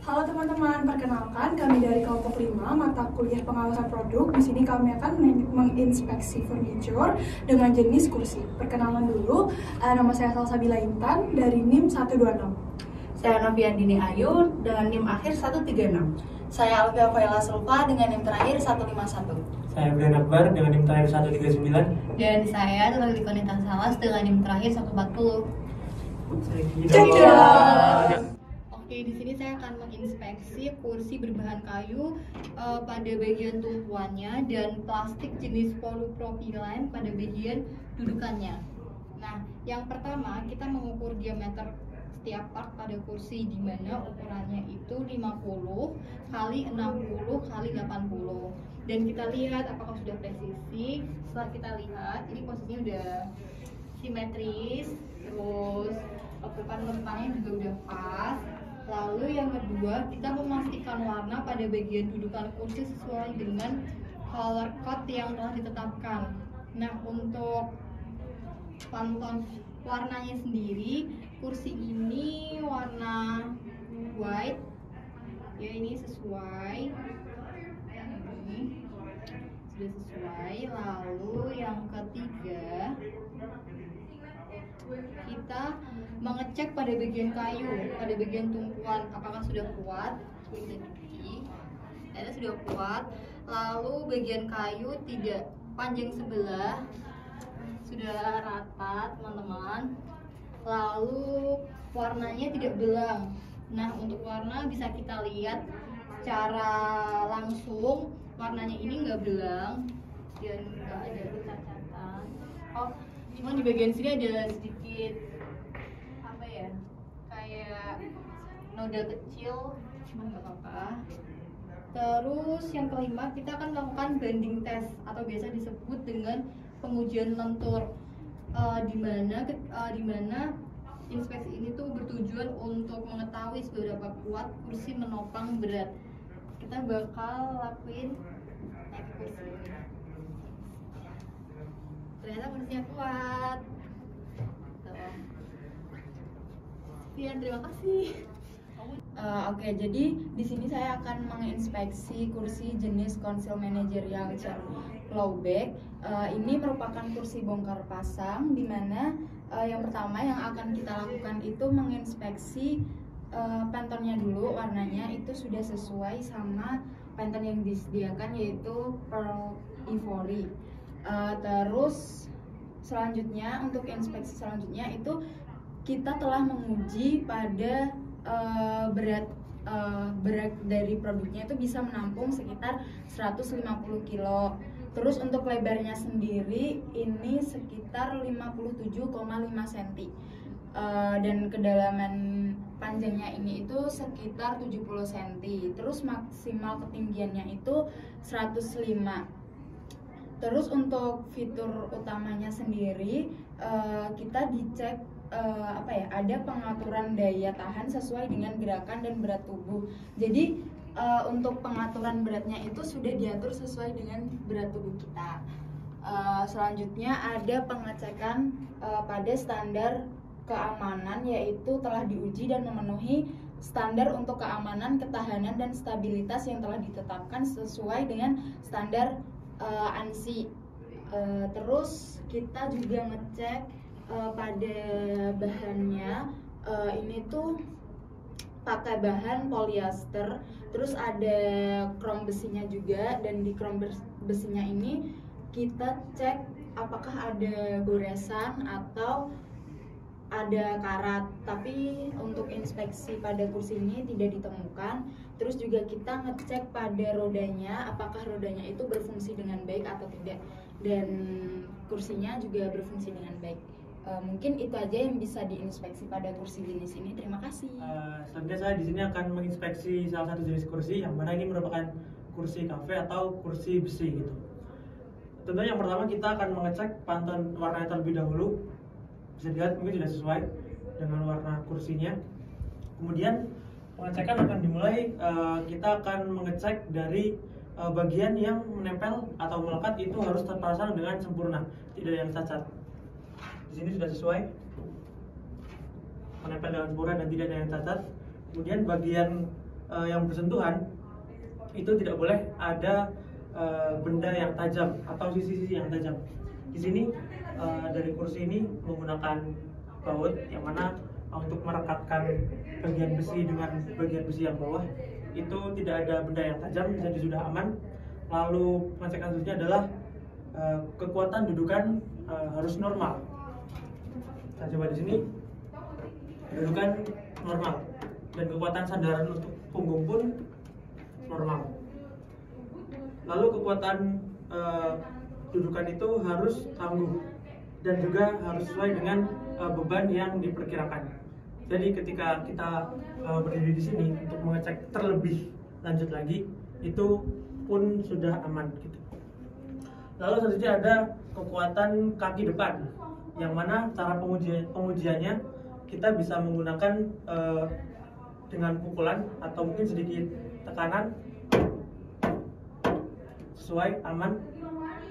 Halo teman-teman, perkenalkan kami dari kelompok 5 mata kuliah pengawasan produk. Di sini kami akan menginspeksi furniture dengan jenis kursi. Perkenalan dulu, nama saya Salsabila Intan dari NIM 126. Saya Noviandini Ayu dengan NIM akhir 136. Saya Alvia Faila Sulfa dengan NIM terakhir 151. Saya Brian Akbar dengan NIM terakhir 139. Dan saya Lali Konita Salas dengan NIM terakhir 140. Oke, di sini saya akan menginspeksi kursi berbahan kayu pada bagian tumpuannya dan plastik jenis polipropilen pada bagian dudukannya. Nah, yang pertama kita mengukur diameter setiap part pada kursi, di mana ukurannya itu 50 kali 60 kali 80. Dan kita lihat apakah sudah presisi. Setelah kita lihat, ini posisinya udah simetris, terus letupan-letupannya juga udah pas. Lalu yang kedua, kita memastikan warna pada bagian dudukan kursi sesuai dengan color code yang telah ditetapkan. Nah, untuk pantun warnanya sendiri, kursi ini warna white, ya ini sesuai, ini sudah sesuai. Lalu yang ketiga, kita mengecek pada bagian kayu, pada bagian tumpuan apakah sudah kuat. Ini sudah kuat. Lalu bagian kayu tidak panjang sebelah, sudah rata teman-teman. Lalu warnanya tidak belang. Nah, untuk warna bisa kita lihat secara langsung, warnanya ini nggak belang dan nggak ada cacatan. Oh, cuma di bagian sini ada sedikit apa ya, kayak noda kecil, cuma nggak apa-apa. Terus yang kelima, kita akan melakukan banding test atau biasa disebut dengan pengujian lentur, di mana inspeksi ini tuh bertujuan untuk mengetahui seberapa kuat kursi menopang berat. Kita bakal lakuin naik kursi ini. Ternyata kursinya kuat. Sekian, terima kasih. Oke, jadi di sini saya akan menginspeksi kursi jenis Council Managerial Chair Plowback. Ini merupakan kursi bongkar pasang, di mana yang pertama yang akan kita lakukan itu menginspeksi pentonnya dulu, warnanya itu sudah sesuai sama penton yang disediakan, yaitu Pearl Ivory. Terus selanjutnya, untuk inspeksi selanjutnya itu kita telah menguji pada berat dari produknya itu bisa menampung sekitar 150 kilo. Terus untuk lebarnya sendiri ini sekitar 57,5 cm. Dan kedalaman panjangnya ini itu sekitar 70 cm. Terus maksimal ketinggiannya itu 105. Terus untuk fitur utamanya sendiri kita dicek ada pengaturan daya tahan sesuai dengan gerakan dan berat tubuh. Jadi untuk pengaturan beratnya itu sudah diatur sesuai dengan berat tubuh kita. Selanjutnya ada pengecekan pada standar keamanan, yaitu telah diuji dan memenuhi standar untuk keamanan, ketahanan, dan stabilitas yang telah ditetapkan sesuai dengan standar ANSI. Terus kita juga ngecek pada bahannya, ini tuh pakai bahan polyester. Terus ada krom besinya juga, dan di krom besinya ini kita cek apakah ada goresan atau ada karat. Tapi untuk inspeksi pada kursi ini tidak ditemukan. Terus juga kita ngecek pada rodanya, apakah rodanya itu berfungsi dengan baik atau tidak, dan kursinya juga berfungsi dengan baik. Mungkin itu aja yang bisa diinspeksi pada kursi jenis ini. Terima kasih. Selanjutnya saya di sini akan menginspeksi salah satu jenis kursi, yang mana ini merupakan kursi kafe atau kursi besi gitu. Tentunya yang pertama kita akan mengecek pantun warnanya terlebih dahulu. Bisa dilihat mungkin sudah sesuai dengan warna kursinya. Kemudian pengecekan akan dimulai, kita akan mengecek dari bagian yang menempel atau melekat itu harus terpasang dengan sempurna, tidak ada yang cacat. Di sini sudah sesuai, menempel dengan sempurna dan tidak ada yang cacat. Kemudian bagian yang bersentuhan itu tidak boleh ada benda yang tajam atau sisi-sisi yang tajam. Di sini dari kursi ini menggunakan baut yang mana untuk merekatkan bagian besi dengan bagian besi yang bawah itu tidak ada benda yang tajam, jadi sudah aman. Lalu pengecekan selanjutnya adalah kekuatan dudukan harus normal. Kita coba di sini, dudukan normal dan kekuatan sandaran untuk punggung pun normal. Lalu kekuatan dudukan itu harus tangguh dan juga harus sesuai dengan beban yang diperkirakan. Jadi ketika kita berdiri di sini untuk mengecek terlebih lanjut lagi, itu pun sudah aman gitu. Lalu selanjutnya ada kekuatan kaki depan, yang mana cara pengujiannya kita bisa menggunakan dengan pukulan atau mungkin sedikit tekanan sesuai aman.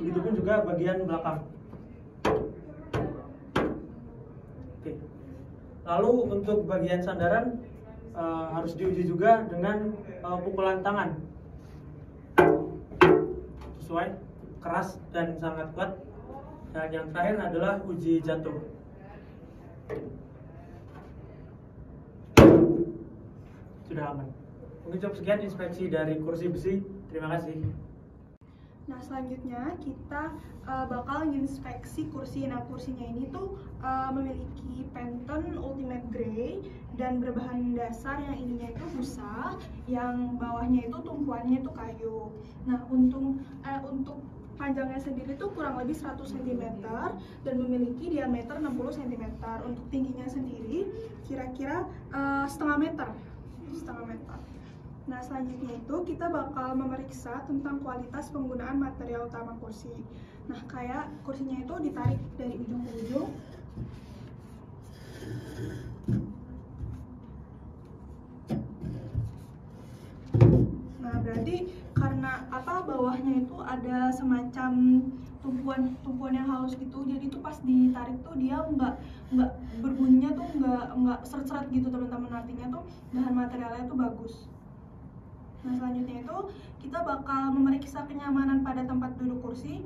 Begitupun juga bagian belakang. Oke. Lalu untuk bagian sandaran harus diuji juga dengan pukulan tangan sesuai, keras dan sangat kuat. Dan yang terakhir adalah uji jatuh. Sudah aman. Mungkin cukup sekian inspeksi dari kursi besi. Terima kasih. Nah, selanjutnya kita bakal inspeksi kursi. Nah, kursinya ini tuh memiliki Pantone Ultimate Grey dan berbahan dasar yang ininya itu busa, yang bawahnya itu tumpuannya itu kayu. Nah, untuk panjangnya sendiri tuh kurang lebih 100 cm dan memiliki diameter 60 cm. Untuk tingginya sendiri kira-kira setengah meter. Nah, selanjutnya itu kita bakal memeriksa tentang kualitas penggunaan material utama kursi. Nah, kayak kursinya itu ditarik dari ujung ke ujung. Nah, berarti karena bawahnya itu ada semacam tumpuan yang halus gitu, jadi tuh pas ditarik tuh dia nggak berbunyinya tuh nggak seret-seret gitu teman-teman. Artinya tuh bahan materialnya tuh bagus. Nah, selanjutnya itu kita bakal memeriksa kenyamanan pada tempat duduk kursi.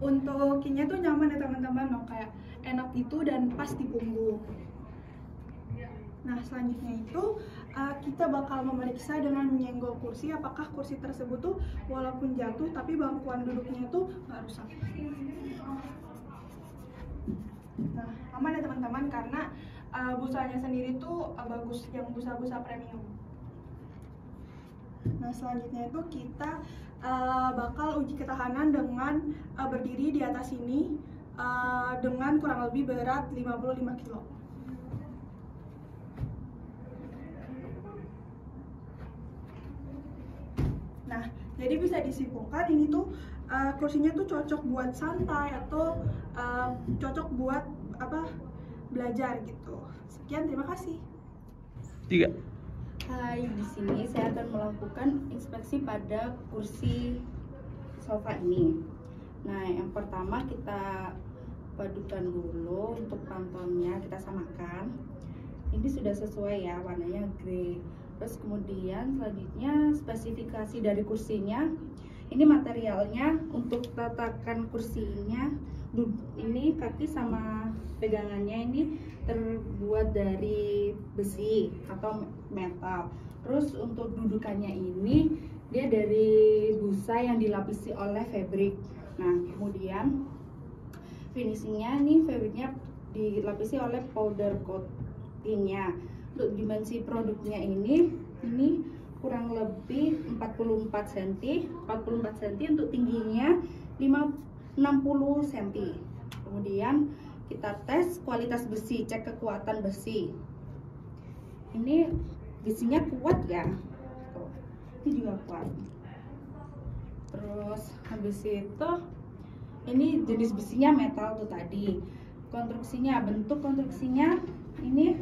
Untuk kinya tuh nyaman ya teman-teman, kayak enak gitu dan pas di punggung. Nah, selanjutnya itu kita bakal memeriksa dengan menyenggol kursi, apakah kursi tersebut tuh walaupun jatuh tapi bangkuan duduknya tuh nggak rusak. Nah, aman ya teman-teman, karena busanya sendiri tuh bagus, yang busa-busa premium. Nah, selanjutnya itu kita bakal uji ketahanan dengan berdiri di atas ini dengan kurang lebih berat 55 kg. Nah, jadi bisa disimpulkan ini tuh kursinya tuh cocok buat santai atau cocok buat belajar gitu. Sekian, terima kasih. 3. Hai, di sini saya akan melakukan inspeksi pada kursi sofa ini. Nah, yang pertama kita padukan dulu untuk pantonnya, kita samakan. Ini sudah sesuai ya, warnanya grey. Terus kemudian selanjutnya spesifikasi dari kursinya. Ini materialnya untuk tatakan kursinya, ini kaki sama pegangannya ini terbuat dari besi atau metal. Terus untuk dudukannya ini dia dari busa yang dilapisi oleh fabric. Nah, kemudian finishingnya nih, fabricnya dilapisi oleh powder coatingnya. Untuk dimensi produknya ini kurang lebih 44 cm untuk tingginya 60 cm. Kemudian kita tes kualitas besi, cek kekuatan besi. Ini besinya kuat ya, ini juga kuat. Terus habis itu ini jenis besinya metal tuh tadi. Konstruksinya, bentuk konstruksinya ini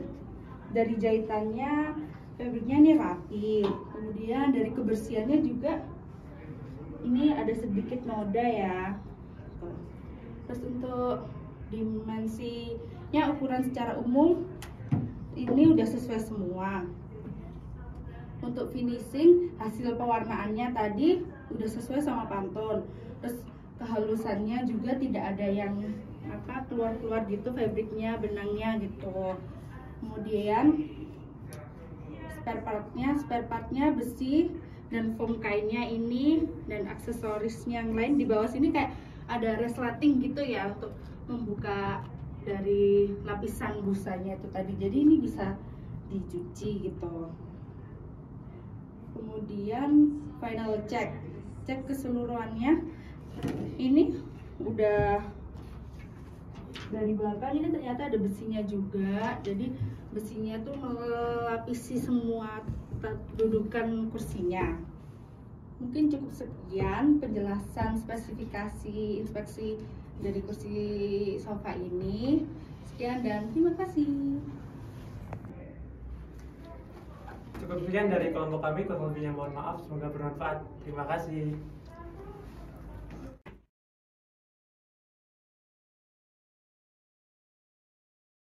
dari jahitannya, fabriknya ini rapi. Kemudian dari kebersihannya juga ini ada sedikit noda ya. Terus untuk dimensinya ukuran secara umum ini udah sesuai semua. Untuk finishing, hasil pewarnaannya tadi udah sesuai sama Pantone. Terus kehalusannya juga tidak ada yang keluar-keluar gitu, fabriknya, benangnya gitu. Kemudian spare partnya besi dan foam kainnya ini, dan aksesorisnya yang lain di bawah sini kayak ada resleting gitu ya untuk membuka dari lapisan busanya itu tadi. Jadi ini bisa dicuci gitu. Kemudian final cek keseluruhannya. Ini udah dari belakang, ini ternyata ada besinya juga. Jadi besinya tuh melapisi semua dudukan kursinya. Mungkin cukup sekian penjelasan spesifikasi inspeksi dari kursi sofa ini. Sekian dan terima kasih. Cukup sekian dari kelompok kami, kurang lebihnya mohon maaf, semoga bermanfaat. Terima kasih.